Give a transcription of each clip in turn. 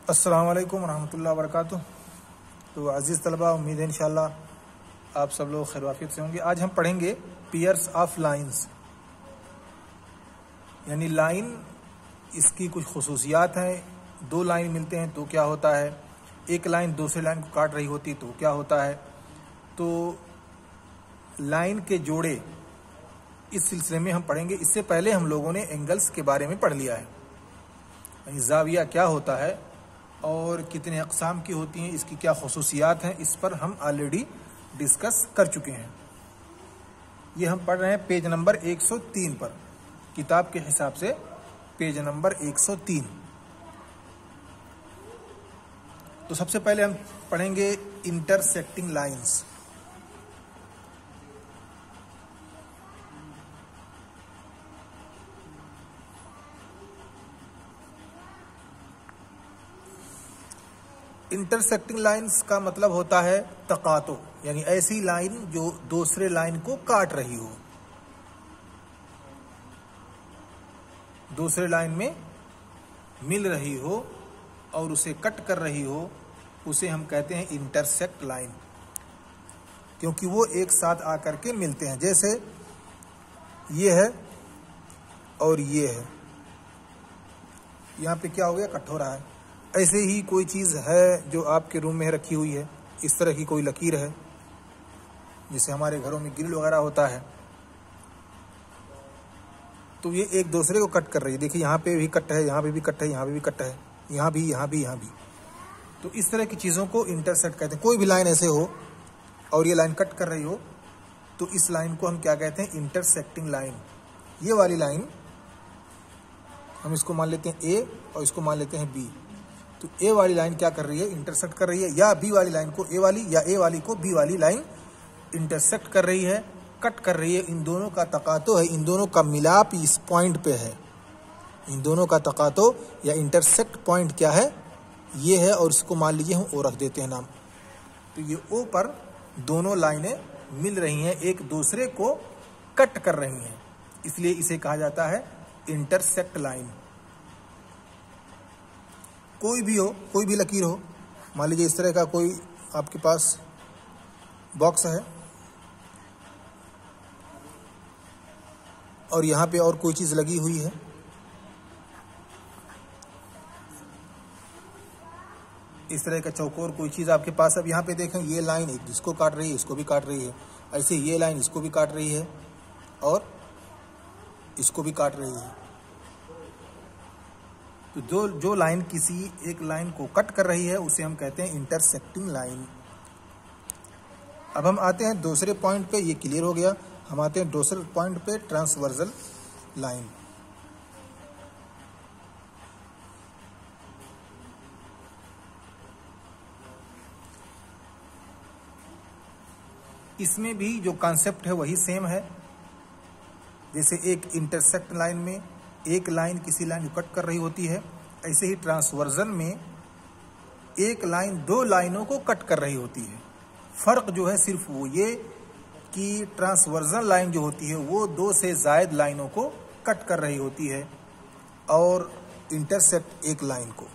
अस्सलाम वालेकुम रहमतुल्लाहि व बरकातुहू। तो अज़ीज़ तलबा, उम्मीद है इंशाल्लाह आप सब लोग खैर वाफियत से होंगे। आज हम पढ़ेंगे पेयर्स ऑफ लाइंस, यानी लाइन, इसकी कुछ खुसूसियात हैं। दो लाइन मिलते हैं तो क्या होता है, एक लाइन दूसरे लाइन को काट रही होती तो क्या होता है। तो लाइन के जोड़े इस सिलसिले में हम पढ़ेंगे। इससे पहले हम लोगों ने एंगल्स के बारे में पढ़ लिया है, यानी ज़ाविया क्या होता है और कितने अक़साम की होती हैं, इसकी क्या खुसूसियात हैं, इस पर हम ऑलरेडी डिस्कस कर चुके हैं। ये हम पढ़ रहे हैं पेज नंबर 103 पर, किताब के हिसाब से पेज नंबर 103। तो सबसे पहले हम पढ़ेंगे इंटरसेक्टिंग लाइंस। इंटरसेक्टिंग लाइंस का मतलब होता है तकातो, यानी ऐसी लाइन जो दूसरे लाइन को काट रही हो, दूसरे लाइन में मिल रही हो और उसे कट कर रही हो, उसे हम कहते हैं इंटरसेक्ट लाइन, क्योंकि वो एक साथ आकर के मिलते हैं। जैसे ये है और ये है, यहाँ पे क्या हो गया, कट हो रहा है। ऐसे ही कोई चीज़ है जो आपके रूम में रखी हुई है, इस तरह की कोई लकीर है, जैसे हमारे घरों में ग्रिल वगैरह होता है, तो ये एक दूसरे को कट कर रही है। देखिए यहाँ पे भी कट है, यहाँ पे भी कट है, यहाँ पे भी कट है, यहाँ भी, यहाँ भी, यहाँ भी। तो इस तरह की चीज़ों को इंटरसेक्ट कहते हैं। कोई भी लाइन ऐसे हो और ये लाइन कट कर रही हो तो इस लाइन को हम क्या कहते हैं, इंटरसेक्टिंग लाइन। ये वाली लाइन हम इसको मान लेते हैं ए और इसको मान लेते हैं बी। तो ए वाली लाइन क्या कर रही है, इंटरसेक्ट कर रही है, या बी वाली लाइन को ए वाली, या ए वाली को बी वाली लाइन इंटरसेक्ट कर रही है, कट कर रही है। इन दोनों का तकातो है, इन दोनों का मिलाप इस पॉइंट पे है। इन दोनों का तकातो या इंटरसेक्ट पॉइंट क्या है, ये है, और इसको मान लीजिए हम ओ रख देते हैं नाम। तो ये ओ पर दोनों लाइनें मिल रही हैं, एक दूसरे को कट कर रही हैं, इसलिए इसे कहा जाता है इंटरसेक्ट लाइन। कोई भी हो, कोई भी लकीर हो, मान लीजिए इस तरह का कोई आपके पास बॉक्स है और यहाँ पे और कोई चीज़ लगी हुई है, इस तरह का चौकोर कोई चीज़ आपके पास। अब यहाँ पे देखें, ये लाइन एक जिसको काट रही है इसको भी काट रही है, ऐसे ये लाइन इसको भी काट रही है और इसको भी काट रही है। तो जो लाइन किसी एक लाइन को कट कर रही है उसे हम कहते हैं इंटरसेक्टिंग लाइन। अब हम आते हैं दूसरे पॉइंट पे, ये क्लियर हो गया। हम आते हैं दूसरे पॉइंट पे, ट्रांसवर्सल लाइन। इसमें भी जो कॉन्सेप्ट है वही सेम है। जैसे एक इंटरसेक्ट लाइन में एक लाइन किसी लाइन को कट कर रही होती है, ऐसे ही ट्रांसवर्जन में एक लाइन दो लाइनों को कट कर रही होती है। फ़र्क जो है सिर्फ वो ये कि ट्रांसवर्जन लाइन जो होती है वो दो से ज़ायद लाइनों को कट कर रही होती है और इंटरसेक्ट एक लाइन को,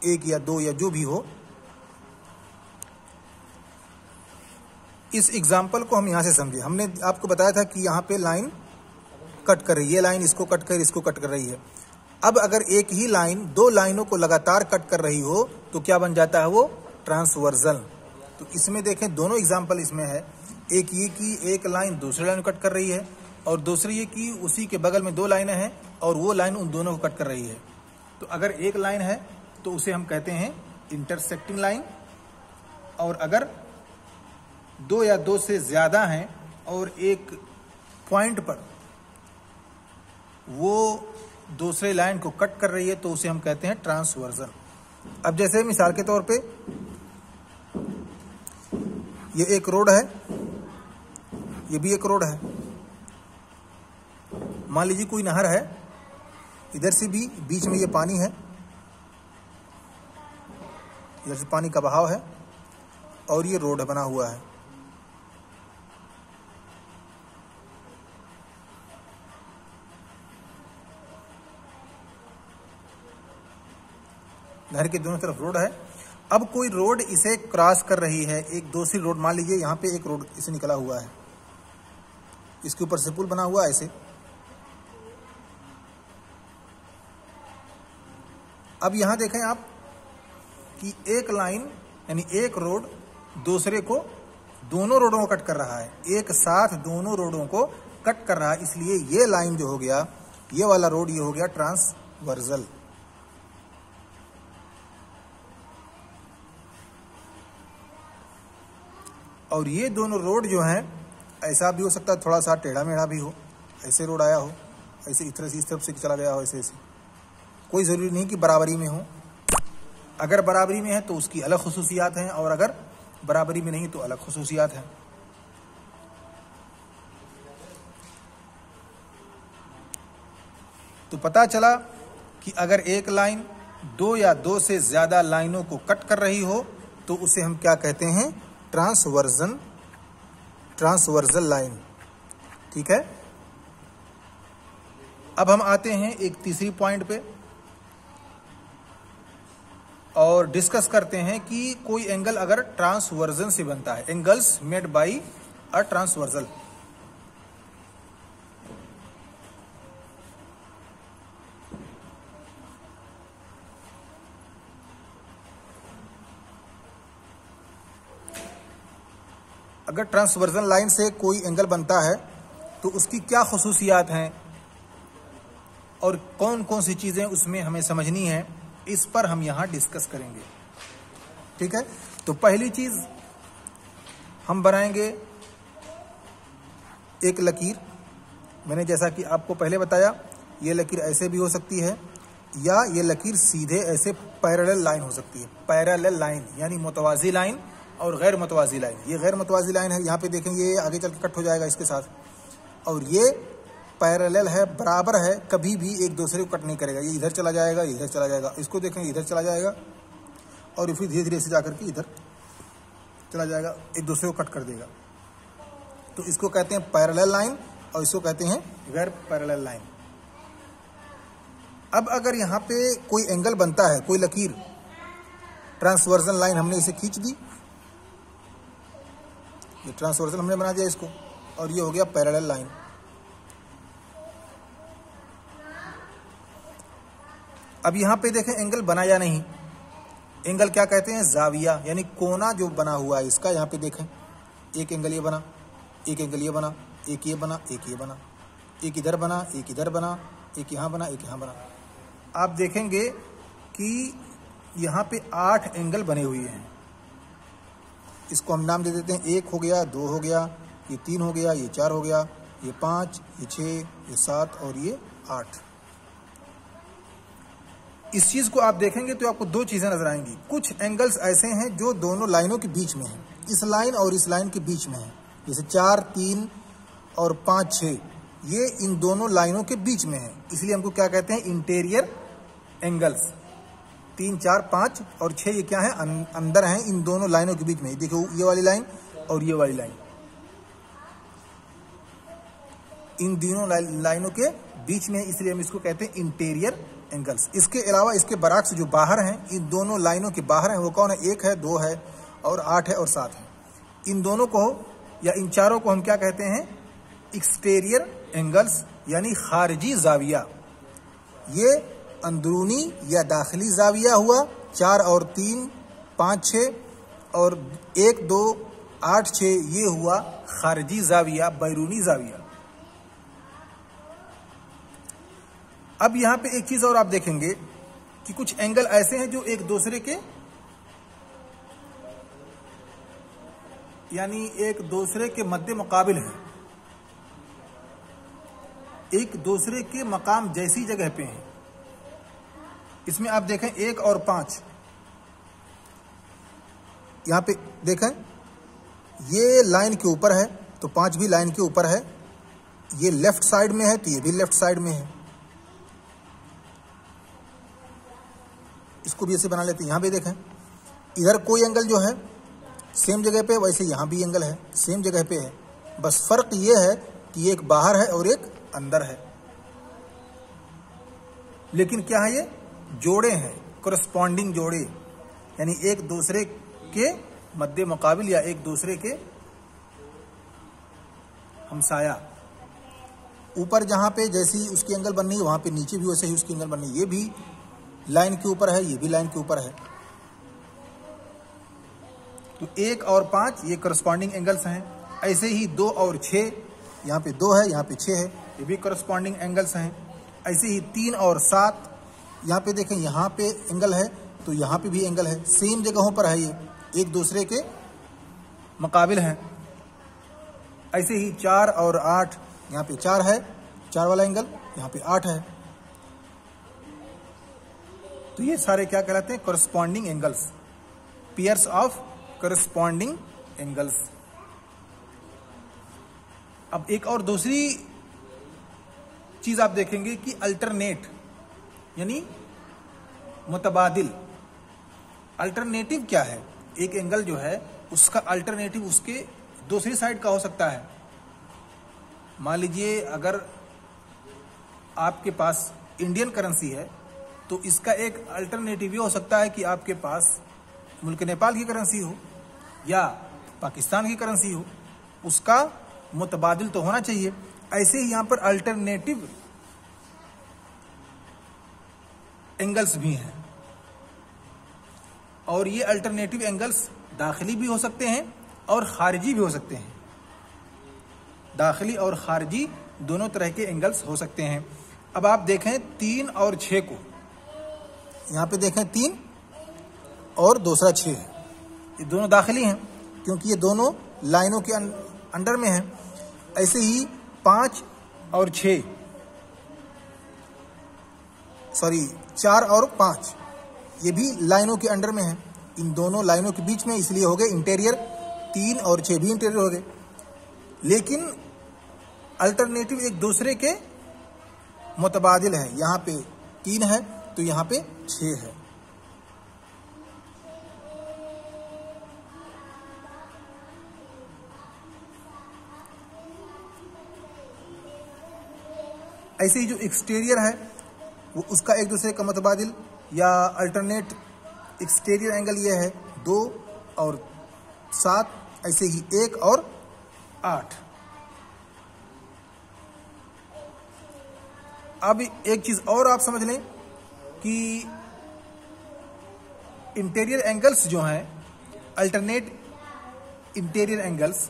एक या दो या जो भी हो। इस एग्जाम्पल को हम यहाँ से समझे। हमने आपको बताया था कि यहाँ पे लाइन कट कर रही है, ये लाइन इसको कट कर इसको कट कर रही है। अब अगर एक ही लाइन दो लाइनों को लगातार कट कर रही हो तो क्या बन जाता है, वो ट्रांसवर्जल। तो इसमें देखें, दोनों एग्जाम्पल इसमें है। एक ये कि एक लाइन दूसरी लाइन को कट कर रही है और दूसरी ये कि उसी के बगल में दो लाइनें हैं और वो लाइन उन दोनों को कट कर रही है। तो अगर एक लाइन है तो उसे हम कहते हैं इंटरसेक्टिंग लाइन, और अगर दो या दो से ज़्यादा हैं और एक पॉइंट पर वो दूसरे लाइन को कट कर रही है तो उसे हम कहते हैं ट्रांसवर्जन। अब जैसे मिसाल के तौर पे ये एक रोड है, ये भी एक रोड है। मान लीजिए कोई नहर है, इधर से भी बीच में ये पानी है, इधर से पानी का बहाव है और ये रोड बना हुआ है। नहर के दोनों तरफ रोड है। अब कोई रोड इसे क्रॉस कर रही है, एक दूसरी रोड, मान लीजिए यहाँ पे एक रोड इसे निकला हुआ है, इसके ऊपर से पुल बना हुआ है ऐसे। अब यहाँ देखें आप कि एक लाइन यानी एक रोड दूसरे को, दोनों रोडों को कट कर रहा है, एक साथ दोनों रोडों को कट कर रहा है, इसलिए ये लाइन जो हो गया, ये वाला रोड, ये हो गया ट्रांसवर्सल। और ये दोनों रोड जो हैं, ऐसा भी हो सकता है, थोड़ा सा टेढ़ा मेढ़ा भी हो, ऐसे रोड आया हो, ऐसे इस तरह से, इस तरफ से चला गया हो, ऐसे ऐसे, कोई ज़रूरी नहीं कि बराबरी में हो। अगर बराबरी में है तो उसकी अलग खुसूसियात हैं, और अगर बराबरी में नहीं तो अलग खुसूसियात हैं। तो पता चला कि अगर एक लाइन दो या दो से ज़्यादा लाइनों को कट कर रही हो तो उसे हम क्या कहते हैं? Transversal line. ठीक है। अब हम आते हैं एक तीसरी पॉइंट पे और डिस्कस करते हैं कि कोई एंगल अगर ट्रांसवर्जन से बनता है, angles made by a transversal. अगर ट्रांसवर्जन लाइन से कोई एंगल बनता है तो उसकी क्या खुसूसियात हैं और कौन कौन सी चीज़ें उसमें हमें समझनी है, इस पर हम यहाँ डिस्कस करेंगे। ठीक है। तो पहली चीज़ हम बनाएंगे एक लकीर। मैंने जैसा कि आपको पहले बताया, ये लकीर ऐसे भी हो सकती है या ये लकीर सीधे ऐसे पैरेलल लाइन हो सकती है। पैरेलल लाइन यानी मुतवाज़ी लाइन और गैर मुतवाज़ी लाइन। ये गैर मुतवाज़ी लाइन है, यहाँ पे देखें ये आगे चल के कट हो जाएगा इसके साथ, और ये पैरेलल है, बराबर है, कभी भी एक दूसरे को कट नहीं करेगा। ये इधर चला जाएगा, इधर चला जाएगा, इसको देखें इधर चला जाएगा और फिर धीरे धीरे से जाकर के इधर चला जाएगा, एक दूसरे को कट कर देगा। तो इसको कहते हैं पैरेलल लाइन और इसको कहते हैं गैर पैरेलल लाइन। अब अगर यहाँ पे कोई एंगल बनता है, कोई लकीर, ट्रांसवर्जन लाइन हमने इसे खींच दी, ये ट्रांसवर्जल हमने बना दिया इसको, और ये हो गया पैरेलल लाइन। अब यहाँ पे देखें एंगल बना या नहीं। एंगल क्या कहते हैं? जाविया, यानी कोना जो बना हुआ है इसका। यहाँ पे देखें एक एंगल ये बना, एक एंगल ये बना, एक ये बना, एक ये बना, एक इधर बना, एक इधर बना, एक यहाँ बना, एक यहाँ बना। आप देखेंगे कि यहाँ पे 8 एंगल बने हुए हैं। इसको हम नाम दे देते हैं, 1 हो गया, 2 हो गया, ये 3 हो गया, ये 4 हो गया, ये 5, ये 6, ये 7 और ये 8। इस चीज़ को आप देखेंगे तो आपको 2 चीज़ें नजर आएंगी। कुछ एंगल्स ऐसे हैं जो दोनों लाइनों के बीच में हैं, इस लाइन और इस लाइन के बीच में है, जैसे 4, 3 और 5, 6, ये इन दोनों लाइनों के बीच में है, इसलिए हमको क्या कहते हैं? Interior angles. 3, 4, 5 और 6 ये क्या है? अंदर हैं, इन दोनों लाइनों के बीच में। देखो ये वाली लाइन और ये वाली लाइन, इन दोनों लाइनों के बीच में, इसलिए हम इसको कहते हैं इंटीरियर एंगल्स। इसके अलावा इसके बरक्स जो बाहर हैं, इन दोनों लाइनों के बाहर हैं, वो कौन है? 1 है, 2 है और 8 है और 7 है। इन दोनों को या इन चारों को हम क्या कहते हैं? एक्सटीरियर एंगल्स, यानी खारजी जाविया। ये अंदरूनी या दाखिली जाविया हुआ, 4 और 3, 5, 6 और 1, 2, 8, 6, ये हुआ खारजी जाविया, बैरूनी जाविया। अब यहाँ पे एक चीज और आप देखेंगे कि कुछ एंगल ऐसे हैं जो एक दूसरे के, यानी एक दूसरे के मद्दे मुकाबिल है, एक दूसरे के मकाम जैसी जगह पे हैं। इसमें आप देखें 1 और 5, यहां पे देखें ये लाइन के ऊपर है तो 5 भी लाइन के ऊपर है, ये लेफ्ट साइड में है तो ये भी लेफ्ट साइड में है। इसको भी ऐसे बना लेते हैं। यहां भी देखें इधर कोई एंगल जो है सेम जगह पे, वैसे यहां भी एंगल है सेम जगह पे है, बस फर्क ये है कि एक बाहर है और एक अंदर है। लेकिन क्या है? ये जोड़े हैं, कोरस्पॉन्डिंग जोड़े, यानी एक दूसरे के मद्दे मुकाबिल या एक दूसरे के हमसाया। ऊपर जहां पे जैसी उसकी एंगल बननी है वहां पे नीचे भी वैसे ही उसकी एंगल बननी है। ये भी लाइन के ऊपर है, ये भी लाइन के ऊपर है। तो 1 और 5 ये करस्पॉन्डिंग एंगल्स हैं। ऐसे ही 2 और 6, यहाँ पे 2 है, यहाँ पे 6 है, ये भी करस्पॉन्डिंग एंगल्स हैं। ऐसे ही 3 और 7, यहाँ पे देखें यहाँ पे एंगल है तो यहाँ पे भी एंगल है, सेम जगहों पर है, ये एक दूसरे के मुकाबिल हैं। ऐसे ही 4 और 8, यहाँ पे 4 है, 4 वाला एंगल, यहाँ पे 8 है। तो ये सारे क्या कहलाते हैं? Corresponding angles, pairs of corresponding angles. अब एक और दूसरी चीज आप देखेंगे कि अल्टरनेट यानी मुतबादिल। अल्टरनेटिव क्या है? एक एंगल जो है उसका अल्टरनेटिव उसके दूसरी साइड का हो सकता है। मान लीजिए अगर आपके पास इंडियन करेंसी है तो इसका एक अल्टरनेटिव ये हो सकता है कि आपके पास मुल्क नेपाल की करेंसी हो या पाकिस्तान की करेंसी हो, उसका मुतबादिल तो होना चाहिए। ऐसे ही यहां पर अल्टरनेटिव एंगल्स भी हैं, और ये अल्टरनेटिव एंगल्स दाखिली भी हो सकते हैं और खारिजी भी हो सकते हैं। दाखिली और खारिजी दोनों तरह के एंगल्स हो सकते हैं। अब आप देखें 3 और 6 को, यहां पे देखें 3 और दूसरा 6 है, ये दोनों दाखिली हैं क्योंकि ये दोनों लाइनों के अंडर में हैं। ऐसे ही 5 और 6, सॉरी 4 और 5, ये भी लाइनों के अंडर में हैं, इन दोनों लाइनों के बीच में, इसलिए हो गए इंटीरियर। 3 और 6 भी इंटीरियर हो गए, लेकिन अल्टरनेटिव एक दूसरे के मुतबादिल है। यहां पे 3 है तो यहां पे 6 है। ऐसे ही जो एक्सटीरियर है वो उसका एक दूसरे का मुतबादिल या अल्टरनेट एक्सटीरियर एंगल ये है 2 और 7, ऐसे ही 1 और 8। अब एक चीज और आप समझ लें कि इंटीरियर एंगल्स जो हैं, अल्टरनेट इंटीरियर एंगल्स,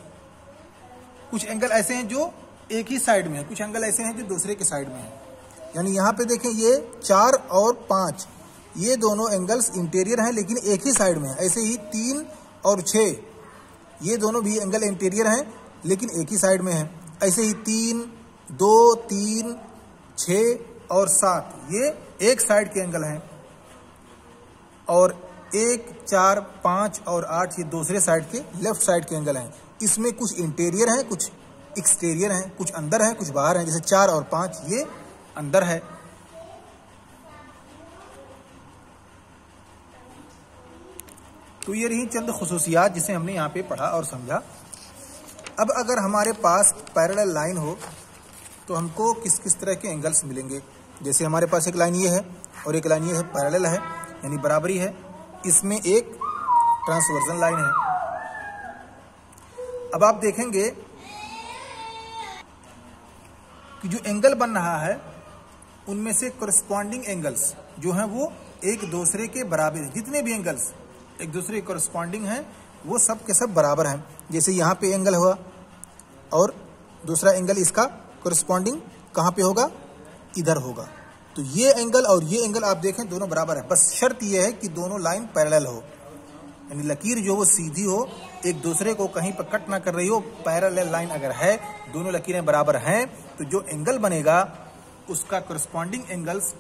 कुछ एंगल ऐसे हैं जो एक ही साइड में है, कुछ एंगल ऐसे हैं जो दूसरे के साइड में है। यानी यहां पे देखें ये 4 और 5, ये दोनों एंगल्स इंटीरियर हैं लेकिन एक ही साइड में है। ऐसे ही 3 और 6, ये दोनों भी एंगल इंटीरियर हैं लेकिन एक ही साइड में है। ऐसे ही 3, 2, 3, 6 और 7, ये एक साइड के एंगल हैं, और 1, 4, 5 और 8 ये दूसरे साइड के लेफ्ट साइड के एंगल हैं। इसमें कुछ इंटीरियर हैं, कुछ एक्सटीरियर हैं, कुछ अंदर है, कुछ बाहर है। जैसे 4 और 5 ये अंदर है। तो ये रही चंद खुसूसियात जिसे हमने यहाँ पे पढ़ा और समझा। अब अगर हमारे पास पैरेलल लाइन हो तो हमको किस किस तरह के एंगल्स मिलेंगे। जैसे हमारे पास एक लाइन ये है और एक लाइन ये है, पैरेलल है यानी बराबरी है, इसमें एक ट्रांसवर्जन लाइन है। अब आप देखेंगे कि जो एंगल बन रहा है उनमें से करस्पॉन्डिंग एंगल्स जो हैं वो एक दूसरे के बराबर हैं। जितने भी एंगल्स एक दूसरे के करस्पॉन्डिंग हैं वो सब के सब बराबर हैं। जैसे यहाँ पे एंगल हुआ और दूसरा एंगल इसका करस्पॉन्डिंग कहाँ पे होगा? इधर होगा। तो ये एंगल और ये एंगल आप देखें दोनों बराबर है, बस शर्त ये है कि दोनों लाइन पैरेलल हो, यानी लकीर जो वो सीधी हो, एक दूसरे को कहीं पर कट ना कर रही हो। पैरेलल लाइन अगर है, दोनों लकीरें बराबर हैं, तो जो एंगल बनेगा उसका करस्पॉन्डिंग एंगल्स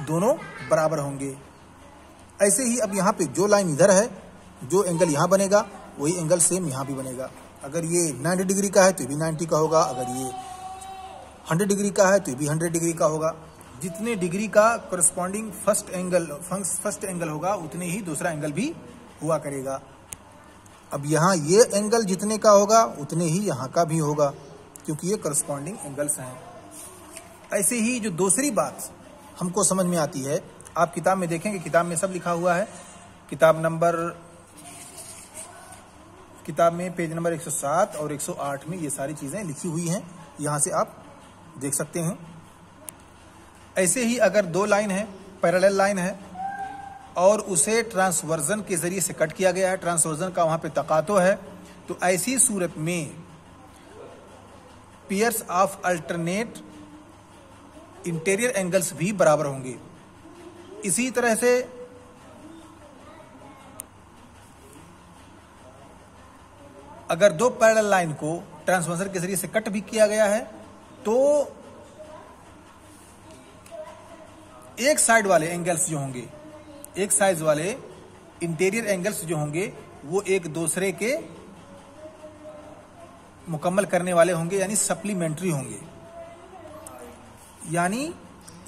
दोनों बराबर होंगे। ऐसे ही अब यहाँ पे जो लाइन इधर है, जो एंगल यहाँ बनेगा वही एंगल सेम यहाँ भी बनेगा। अगर ये 90 डिग्री का है तो भी 90 का होगा, अगर ये 100 डिग्री का है तो भी 100 डिग्री का होगा। जितने डिग्री का करस्पॉन्डिंग फर्स्ट एंगल होगा उतने ही दूसरा एंगल भी हुआ करेगा। अब यहाँ ये एंगल जितने का होगा उतने ही यहाँ का भी होगा, क्योंकि ये करस्पॉन्डिंग एंगल्स हैं। ऐसे ही जो दूसरी बात हमको समझ में आती है। आप किताब में देखेंगे, किताब में सब लिखा हुआ है। किताब में पेज नंबर 107 और 108 में ये सारी चीज़ें लिखी हुई हैं, यहाँ से आप देख सकते हैं। ऐसे ही अगर दो लाइन है, पैरेलल लाइन है और उसे ट्रांसवर्जन के जरिए से कट किया गया है, ट्रांसवर्जन का वहाँ पे तकातो है, तो ऐसी सूरत में pairs of alternate interior angles भी बराबर होंगे। इसी तरह से अगर दो पैरेलल लाइन को ट्रांसवर्जन के जरिए से कट भी किया गया है तो एक साइड वाले एंगल्स जो होंगे, एक साइड वाले इंटीरियर एंगल्स जो होंगे वो एक दूसरे के मुकम्मल करने वाले होंगे, यानी सप्लीमेंट्री होंगे। यानी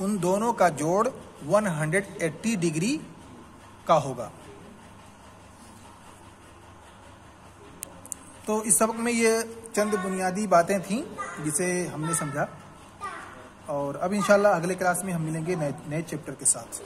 उन दोनों का जोड़ 180 डिग्री का होगा। तो इस सबक में ये चंद बुनियादी बातें थीं जिसे हमने समझा, और अब इंशाल्लाह अगले क्लास में हम मिलेंगे नए चैप्टर के साथ।